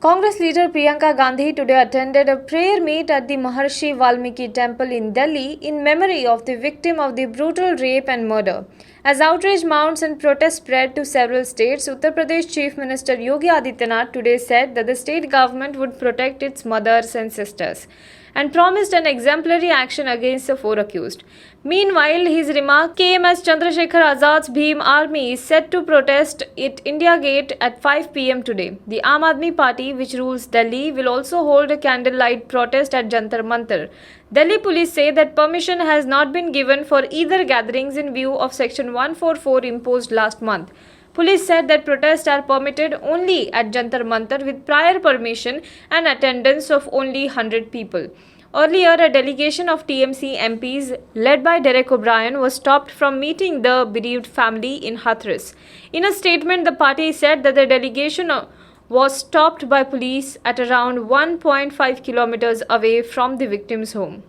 Congress leader Priyanka Gandhi today attended a prayer meet at the Maharshi Valmiki Temple in Delhi in memory of the victim of the brutal rape and murder. As outrage mounts and protests spread to several states, Uttar Pradesh Chief Minister Yogi Adityanath today said that the state government would protect its mothers and sisters and promised an exemplary action against the four accused. Meanwhile, his remark came as Chandrasekhar Azad's Bhim army is set to protest at India Gate at 5 p.m. today. The Aam Aadmi Party, which rules Delhi, will also hold a candlelight protest at Jantar Mantar. Delhi police say that permission has not been given for either gatherings in view of Section 144 imposed last month. Police said that protests are permitted only at Jantar Mantar with prior permission and attendance of only 100 people. Earlier, a delegation of TMC MPs led by Derek O'Brien was stopped from meeting the bereaved family in Hathras. In a statement, the party said that the delegation was stopped by police at around 1.5 kilometers away from the victim's home.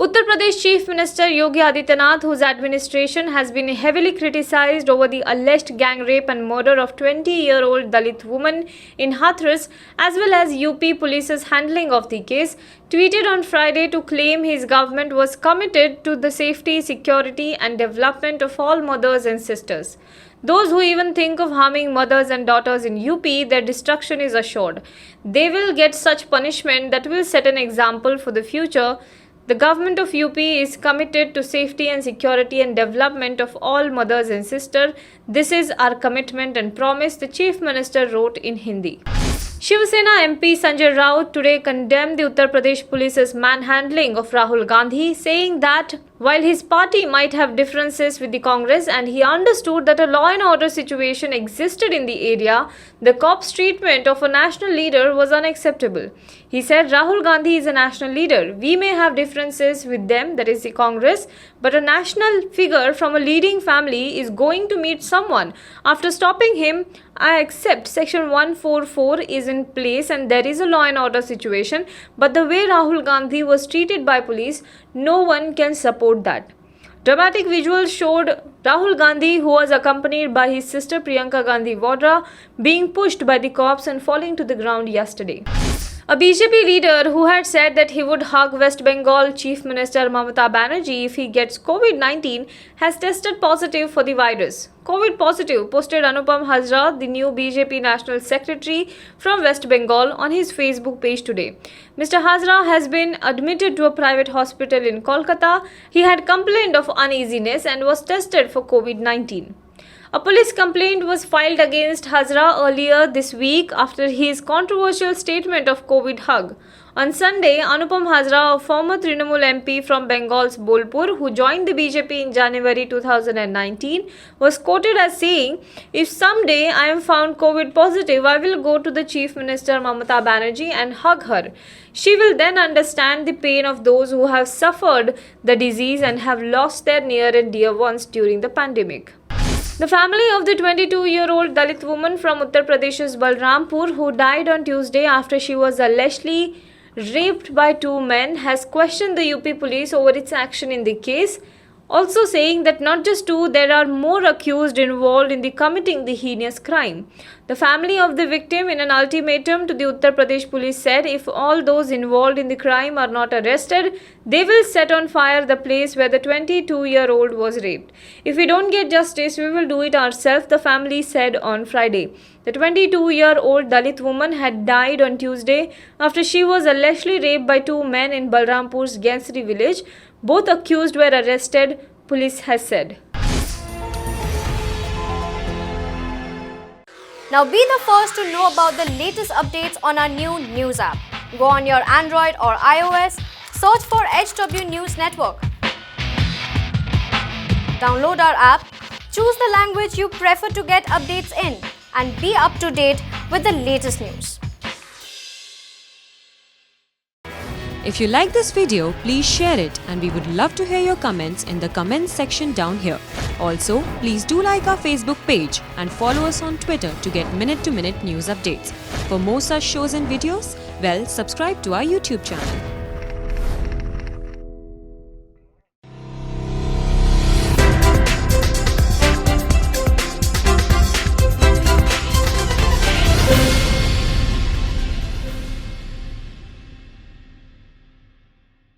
Uttar Pradesh Chief Minister Yogi Adityanath, whose administration has been heavily criticized over the alleged gang rape and murder of 20-year-old Dalit woman in Hathras, as well as UP police's handling of the case, tweeted on Friday to claim his government was committed to the safety, security and development of all mothers and sisters. Those who even think of harming mothers and daughters in UP, their destruction is assured. They will get such punishment that will set an example for the future. The government of UP is committed to safety and security and development of all mothers and sisters. This is our commitment and promise, the Chief Minister wrote in Hindi. Shiv Sena MP Sanjay Raut today condemned the Uttar Pradesh police's manhandling of Rahul Gandhi, saying that while his party might have differences with the Congress and he understood that a law and order situation existed in the area, the cops' treatment of a national leader was unacceptable. He said Rahul Gandhi is a national leader. We may have differences with them, that is the Congress, but a national figure from a leading family is going to meet someone. After stopping him, I accept Section 144 is in place and there is a law and order situation, but the way Rahul Gandhi was treated by police, no one can support that. Dramatic visuals showed Rahul Gandhi, who was accompanied by his sister Priyanka Gandhi Vadra, being pushed by the cops and falling to the ground yesterday. A BJP leader who had said that he would hug West Bengal Chief Minister Mamata Banerjee if he gets COVID-19 has tested positive for the virus. COVID positive, posted Anupam Hazra, the new BJP National Secretary from West Bengal, on his Facebook page today. Mr. Hazra has been admitted to a private hospital in Kolkata. He had complained of uneasiness and was tested for COVID-19. A police complaint was filed against Hazra earlier this week after his controversial statement of COVID hug. On Sunday, Anupam Hazra, a former Trinamool MP from Bengal's Bolpur, who joined the BJP in January 2019, was quoted as saying, "If someday I am found COVID positive, I will go to the Chief Minister Mamata Banerjee and hug her. She will then understand the pain of those who have suffered the disease and have lost their near and dear ones during the pandemic." The family of the 22-year-old Dalit woman from Uttar Pradesh's Balrampur, who died on Tuesday after she was allegedly raped by two men, has questioned the UP police over its action in the case, also saying that not just two, there are more accused involved in the committing the heinous crime. The family of the victim, in an ultimatum to the Uttar Pradesh police, said if all those involved in the crime are not arrested, they will set on fire the place where the 22-year-old was raped. If we don't get justice, we will do it ourselves, the family said on Friday. The 22-year-old Dalit woman had died on Tuesday after she was allegedly raped by two men in Balrampur's Gansri village. Both accused were arrested, police has said. Now be the first to know about the latest updates on our new news app. Go on your Android or iOS, search for HW News Network. Download our app, choose the language you prefer to get updates in, and be up to date with the latest news. If you like this video, please share it and we would love to hear your comments in the comments section down here. Also, please do like our Facebook page and follow us on Twitter to get minute-to-minute news updates. For more such shows and videos, subscribe to our YouTube channel.